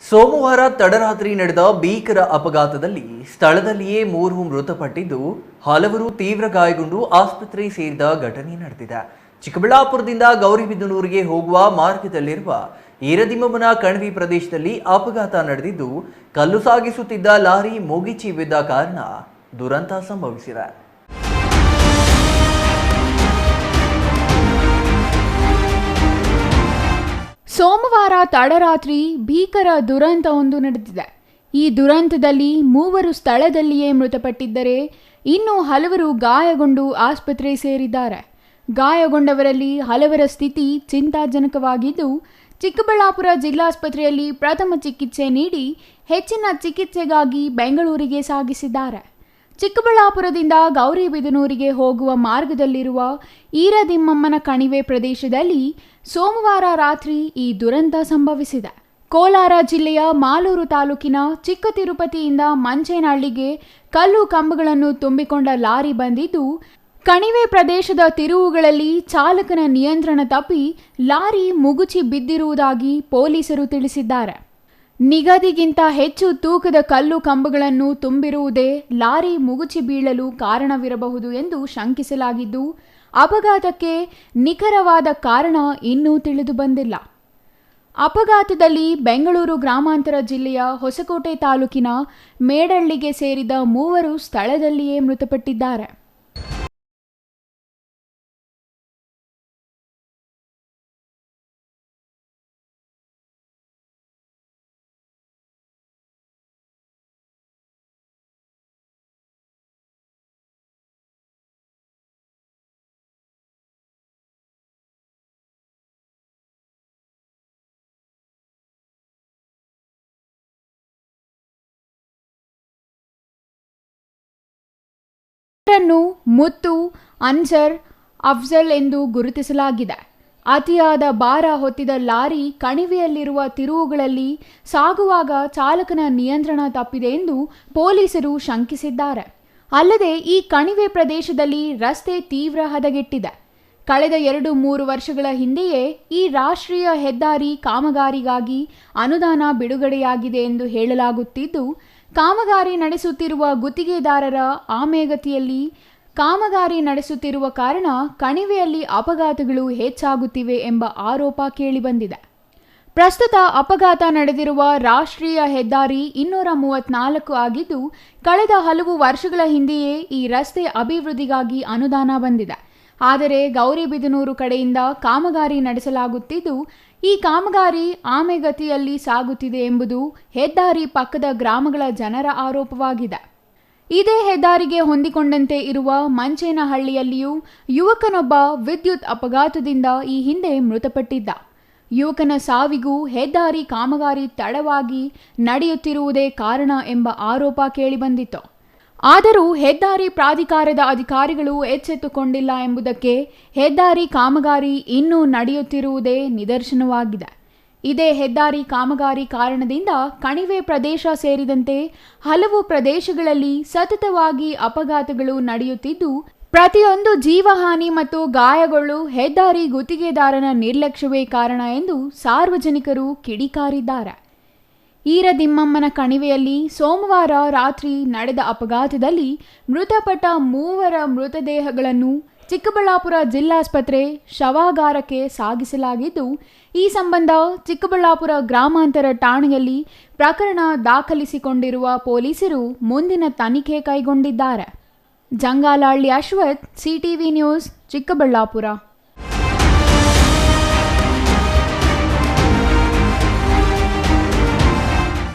ಸೋಮವಾರ ತಡರಾತ್ರಿ ನಡೆದ ಭೀಕರ ಅಪಘಾತದಲ್ಲಿ ಸ್ಥಳದಲ್ಲಿಯೇ 3 ಮೃತಪಟ್ಟಿದ್ದು ಹಲವರು ತೀವ್ರ ಗಾಯಗೊಂಡು ಆಸ್ಪತ್ರೆ ಸೇರಿದ ಘಟನೆ ನಡೆದಿದೆ. ಚಿಕ್ಕಬಳ್ಳಾಪುರದಿಂದ ಗೌರಿಬಿದನೂರಿಗೆ ಹೋಗುವ ಮಾರ್ಗದಲ್ಲಿರುವ ಈರದಿಮ್ಮಮ್ಮನ ಕಣಿವೆ ಪ್ರದೇಶದಲ್ಲಿ ಅಪಘಾತ ನಡೆದಿದ್ದು ಕಲ್ಲು ಸಾಗಿಸುತ್ತಿದ್ದ ಲಾರಿ ಮುಗಿಚಿ ಬಿದ್ದ ಕಾರಣ ದುರಂತ ಸಂಭವಿಸಿದೆ. ಸೋಮವಾರ ತಡರಾತ್ರಿ ಭೀಕರ ದುರಂತವೊಂದು ನಡೆದಿದೆ. ಈ ದುರಂತದಲ್ಲಿ 3 ಸ್ಥಳದಲ್ಲಿಯೇ ಮೃತಪಟ್ಟಿದ್ದರೆ ಇನ್ನು ಹಲವರು ಗಾಯಗೊಂಡು ಆಸ್ಪತ್ರೆ ಸೇರಿದ್ದಾರೆ. ಗಾಯಗೊಂಡವರಲ್ಲಿ ಹಲವರ ಸ್ಥಿತಿ ಚಿಂತಾಜನಕವಾಗಿದ್ದು, ಚಿಕ್ಕಬಳ್ಳಾಪುರ ಜಿಲ್ಲಾಸ್ಪತ್ರೆಯಲ್ಲಿ ಪ್ರಥಮ ಚಿಕಿತ್ಸೆ ನೀಡಿ ಹೆಚ್ಚಿನ ಚಿಕಿತ್ಸೆಗಾಗಿ ಬೆಂಗಳೂರಿಗೆ ಸಾಗಿಸಿದ್ದಾರೆ. ಚಿಕ್ಕಬಳ್ಳಾಪುರದಿಂದ ಗೌರಿಬಿದನೂರಿಗೆ ಹೋಗುವ ಮಾರ್ಗದಲ್ಲಿರುವ ಈರದಿಮ್ಮಮ್ಮನ ಕಣಿವೆ ಪ್ರದೇಶದಲ್ಲಿ ಸೋಮವಾರ ರಾತ್ರಿ ಈ ದುರಂತ ಸಂಭವಿಸಿದೆ. ಕೋಲಾರ ಜಿಲ್ಲೆಯ ಮಾಲೂರು ತಾಲೂಕಿನ ಚಿಕ್ಕ ತಿರುಪತಿಯಿಂದ ಮಂಚೇನಹಳ್ಳಿಗೆ ಕಲ್ಲು ಕಂಬಗಳನ್ನು ತುಂಬಿಕೊಂಡ ಲಾರಿ ಬಂದಿದ್ದು, ಕಣಿವೆ ಪ್ರದೇಶದ ತಿರುವುಗಳಲ್ಲಿ ಚಾಲಕನ ನಿಯಂತ್ರಣ ತಪ್ಪಿ ಲಾರಿ ಮುಗುಚಿ ಬಿದ್ದಿರುವುದಾಗಿ ಪೊಲೀಸರು ತಿಳಿಸಿದ್ದಾರೆ. ನಿಗದಿಗಿಂತ ಹೆಚ್ಚು ತೂಕದ ಕಲ್ಲು ಕಂಬಗಳನ್ನು ತುಂಬಿರುವುದೇ ಲಾರಿ ಮುಗುಚಿ ಬೀಳಲು ಕಾರಣವಿರಬಹುದು ಎಂದು ಶಂಕಿಸಲಾಗಿದ್ದು, ಅಪಘಾತಕ್ಕೆ ನಿಖರವಾದ ಕಾರಣ ಇನ್ನೂ ತಿಳಿದು ಬಂದಿಲ್ಲ. ಅಪಘಾತದಲ್ಲಿ ಬೆಂಗಳೂರು ಗ್ರಾಮಾಂತರ ಜಿಲ್ಲೆಯ ಹೊಸಕೋಟೆ ತಾಲೂಕಿನ ಮೇಡಹಳ್ಳಿಗೆ ಸೇರಿದ 3 ಸ್ಥಳದಲ್ಲಿಯೇ ಮೃತಪಟ್ಟಿದ್ದಾರೆ. ಮುತ್ತು, ಅನ್ಸರ್, ಅಫ್ಜಲ್ ಎಂದು ಗುರುತಿಸಲಾಗಿದೆ. ಅತಿಯಾದ ಭಾರ ಹೊತ್ತಿದ ಲಾರಿ ಕಣಿವೆಯಲ್ಲಿರುವ ತಿರುವುಗಳಲ್ಲಿ ಸಾಗುವಾಗ ಚಾಲಕನ ನಿಯಂತ್ರಣ ತಪ್ಪಿದೆ ಎಂದು ಪೊಲೀಸರು ಶಂಕಿಸಿದ್ದಾರೆ. ಅಲ್ಲದೆ ಈ ಕಣಿವೆ ಪ್ರದೇಶದಲ್ಲಿ ರಸ್ತೆ ತೀವ್ರ ಹದಗೆಟ್ಟಿದೆ. ಕಳೆದ 2-3 ವರ್ಷಗಳ ಹಿಂದೆಯೇ ಈ ರಾಷ್ಟ್ರೀಯ ಹೆದ್ದಾರಿ ಕಾಮಗಾರಿಗಾಗಿ ಅನುದಾನ ಬಿಡುಗಡೆಯಾಗಿದೆ ಎಂದು ಹೇಳಲಾಗುತ್ತಿದ್ದು, ಕಾಮಗಾರಿ ನಡೆಸುತ್ತಿರುವ ಗುತ್ತಿಗೆದಾರರ ಆಮೆಗತಿಯಲ್ಲಿ ಕಾಮಗಾರಿ ನಡೆಸುತ್ತಿರುವ ಕಾರಣ ಕಣಿವೆಯಲ್ಲಿ ಅಪಘಾತಗಳು ಹೆಚ್ಚಾಗುತ್ತಿವೆ ಎಂಬ ಆರೋಪ ಕೇಳಿಬಂದಿದೆ. ಪ್ರಸ್ತುತ ಅಪಘಾತ ನಡೆದಿರುವ ರಾಷ್ಟ್ರೀಯ ಹೆದ್ದಾರಿ 234 ಆಗಿದ್ದು, ಕಳೆದ ಹಲವು ವರ್ಷಗಳ ಹಿಂದೆಯೇ ಈ ರಸ್ತೆ ಅಭಿವೃದ್ಧಿಗಾಗಿ ಅನುದಾನ ಬಂದಿದೆ. ಆದರೆ ಗೌರಿಬಿದನೂರು ಕಡೆಯಿಂದ ಕಾಮಗಾರಿ ನಡೆಸಲಾಗುತ್ತಿದ್ದು, ಈ ಕಾಮಗಾರಿ ಆಮೆಗತಿಯಲ್ಲಿ ಸಾಗುತ್ತಿದೆ ಎಂಬುದು ಹೆದ್ದಾರಿ ಪಕ್ಕದ ಗ್ರಾಮಗಳ ಜನರ ಆರೋಪವಾಗಿದೆ. ಇದೇ ಹೆದ್ದಾರಿಗೆ ಹೊಂದಿಕೊಂಡಂತೆ ಇರುವ ಮಂಚೇನಹಳ್ಳಿಯಲ್ಲಿಯೂ ಯುವಕನೊಬ್ಬ ವಿದ್ಯುತ್ ಅಪಘಾತದಿಂದ ಈ ಹಿಂದೆ ಮೃತಪಟ್ಟಿದ್ದ. ಯುವಕನ ಸಾವಿಗೂ ಹೆದ್ದಾರಿ ಕಾಮಗಾರಿ ತಡವಾಗಿ ನಡೆಯುತ್ತಿರುವುದೇ ಕಾರಣ ಎಂಬ ಆರೋಪ ಕೇಳಿಬಂದಿತ್ತು. ಆದರೂ ಹೆದ್ದಾರಿ ಪ್ರಾಧಿಕಾರದ ಅಧಿಕಾರಿಗಳು ಎಚ್ಚೆತ್ತುಕೊಂಡಿಲ್ಲ ಎಂಬುದಕ್ಕೆ ಹೆದ್ದಾರಿ ಕಾಮಗಾರಿ ಇನ್ನೂ ನಡೆಯುತ್ತಿರುವುದೇ ನಿದರ್ಶನವಾಗಿದೆ. ಇದೇ ಹೆದ್ದಾರಿ ಕಾಮಗಾರಿ ಕಾರಣದಿಂದ ಕಣಿವೆ ಪ್ರದೇಶ ಸೇರಿದಂತೆ ಹಲವು ಪ್ರದೇಶಗಳಲ್ಲಿ ಸತತವಾಗಿ ಅಪಘಾತಗಳು ನಡೆಯುತ್ತಿದ್ದು, ಪ್ರತಿಯೊಂದು ಜೀವಹಾನಿ ಮತ್ತು ಗಾಯಗಳು ಹೆದ್ದಾರಿ ಗುತ್ತಿಗೆದಾರನ ನಿರ್ಲಕ್ಷ್ಯವೇ ಕಾರಣ ಎಂದು ಸಾರ್ವಜನಿಕರು ಕಿಡಿಕಾರಿದ್ದಾರೆ. ಈರದಿಮ್ಮಮ್ಮನ ಕಣಿವೆಯಲ್ಲಿ ಸೋಮವಾರ ರಾತ್ರಿ ನಡೆದ ಅಪಘಾತದಲ್ಲಿ ಮೃತಪಟ್ಟ 3 ಮೃತದೇಹಗಳನ್ನು ಚಿಕ್ಕಬಳ್ಳಾಪುರ ಜಿಲ್ಲಾಸ್ಪತ್ರೆ ಶವಾಗಾರಕ್ಕೆ ಸಾಗಿಸಲಾಗಿದ್ದು, ಈ ಸಂಬಂಧ ಚಿಕ್ಕಬಳ್ಳಾಪುರ ಗ್ರಾಮಾಂತರ ಠಾಣೆಯಲ್ಲಿ ಪ್ರಕರಣ ದಾಖಲಿಸಿಕೊಂಡಿರುವ ಪೊಲೀಸರು ಮುಂದಿನ ತನಿಖೆ ಕೈಗೊಂಡಿದ್ದಾರೆ. Jangalahalli Ashwath, CTV news, Chikkaballapur.